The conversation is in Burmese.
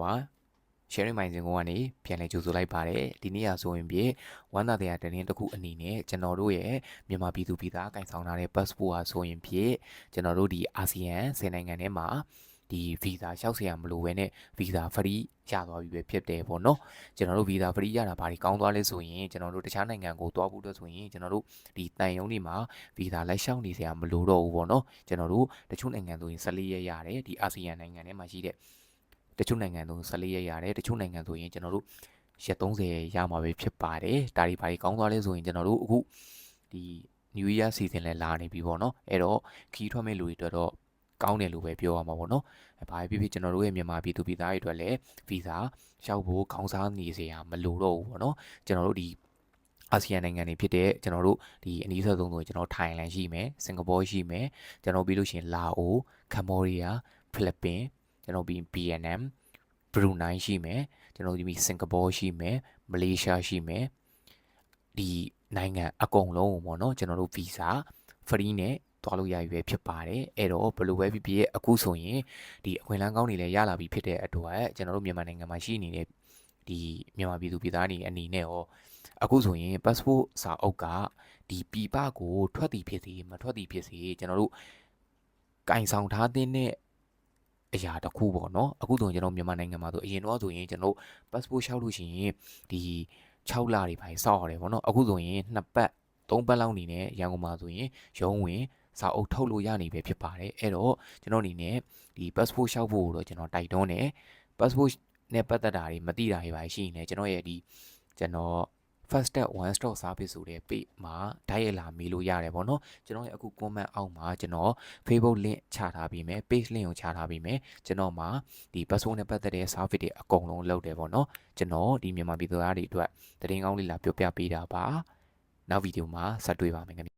ပါ sharing မိုင်းစဉ်ကနေပြန်လည်ကြိုဆိုလိုက်ပါတယ်ဒီနေ့ဆိုရင်ပြည့်ဝမ်းသာတဲ့တင်းတစ်ခုအနေနဲ့ကျွန်တော်တို့ရဲ့မြန်မာပြည်သူပြည်သားကင်ဆောင်ထားတဲ့ passport ဟာဆိုရင်ပြည့်ကျွန်တော်တို့ဒီအာဆီယံ10နိုင်ငံထဲမှာဒီ visa လျှောက်เสียမလို့ပဲနဲ့ visa free ရသွားပြီပဲဖြစ်တယ်ပေါ့နော်ကျွန်တော်တို့ visa free ရတာဘာတွေကောင်းသွားလဲဆိုရင်ကျွန်တော်တို့တခြားနိုင်ငံကိုသွားဖို့အတွက်ဆိုရင်ကျွန်တော်တို့ဒီတန်ယုံတွေမှာ visa လိုက်လျှောက်နေเสียမလို့တော့ဘူးပေါ့နော်ကျွန်တော်တို့တချို့နိုင်ငံဆိုရင်14ရက်ရတယ်ဒီအာဆီယံနိုင်ငံထဲမှာရှိတဲ့တချို့နိုင်ငံဆို14ရက်ရတယ်တချို့နိုင်ငံဆိုရင်ကျွန်တော်တို့ရက်30ရမှာပဲဖြစ်ပါတယ်ဒါတွေဘာတွေကောင်းသွားလဲဆိုရင်ကျွန်တော်တို့အခုဒီ New Year season လဲလာနေပြီပေါ့နော်အဲ့တော့ခီးထွက်မဲ့လူတွေအတွက်တော့ကောင်းတယ်လို့ပဲပြောရမှာပေါ့နော်ဘာဖြစ်ဖြစ်ကျွန်တော်တို့ရဲ့မြန်မာပြည်သူပြည်သားတွေအတွက်လည်း visa လျှောက်ဖို့ခေါင်းစားနေစရာမလိုတော့ဘူးပေါ့နော်ကျွန်တော်တို့ဒီအာဆီယံနိုင်ငံတွေဖြစ်တဲ့ကျွန်တော်တို့ဒီအနည်းဆုံးဆိုရင်ကျွန်တော်ထိုင်လန်ရှိမယ်စင်ကာပူရှိမယ်ကျွန်တော်ပြီးလို့ရှိရင်လာအိုကမ္ဘောဒီးယားဖိလစ်ပင်ကျွန်တော်ပြီး VNM ဘရူနိုင်းရှိမယ်ကျွန်တော်ဒီစင်ကာပူရှိမယ်မလေးရှားရှိမယ်ဒီနိုင်ငံအကုန်လုံးပေါ့နော်ကျွန်တော်တို့ visa free နဲ့သွားလို့ရပြီပဲဖြစ်ပါတယ်အဲ့တော့ဘယ်လိုပဲဖြစ်ဖြစ်အခုဆိုရင်ဒီအခွင့်အလမ်းကောင်းတွေလည်းရလာပြီဖြစ်တဲ့အတွက်ကျွန်တော်တို့မြန်မာနိုင်ငံမှာရှိနေတဲ့ဒီမြန်မာပြည်သူပြည်သားတွေအနေနဲ့ရောအခုဆိုရင် passport စာအုပ်ကဒီပြည်ပကိုထွက်သည်ဖြစ်စေမထွက်သည်ဖြစ်စေကျွန်တော်တို့ကင်ဆောင်ထားတဲ့အရာတစ်ခုပေါ့နော်အခုဆိုရင်ကျွန်တော်မြန်မာနိုင်ငံမှာဆိုအရင်တော့ဆိုရင်ကျွန်တော် passport လျှောက်လို့ရှိရင်ဒီ6လတွေပိုင်းစောက်ရတယ်ပေါ့နော်အခုဆိုရင်2ပတ်3ပတ်လောက်နေနဲ့ရန်ကုန်မှာဆိုရင်ရုံးဝင်စာအုပ်ထုတ်လို့ရနေပဲဖြစ်ပါတယ်အဲ့တော့ကျွန်တော်အနေနဲ့ဒီ passport လျှောက်ဖို့တော့ကျွန်တော်တိုက်တွန်းတယ် passport နဲ့ပတ်သက်တာတွေမသိတာတွေပါရှိနေကျွန်တော်ရဲ့ဒီကျွန်တော် first step one stop service ဆိုတဲ့ page မှာဓာတ်ရိုက်လာမေးလို့ရတယ်ပေါ့နော်ကျွန်တော်ရဲ့အခု comment အောက်မှာကျွန်တော် Facebook link ချထားပြီးမယ် page link ကိုချထားပြီးမယ်ကျွန်တော်မှာဒီ passport နဲ့ပတ်သက်တဲ့ service တွေအကုန်လုံးလုပ်တယ်ပေါ့နော်ကျွန်တော်ဒီမြန်မာပြည်သူသားတွေအတွက်သတင်းကောင်းလေးလာပြောပြပေးတာပါနောက်ဗီဒီယိုမှာဆက်တွေ့ပါမယ်ခင်ဗျ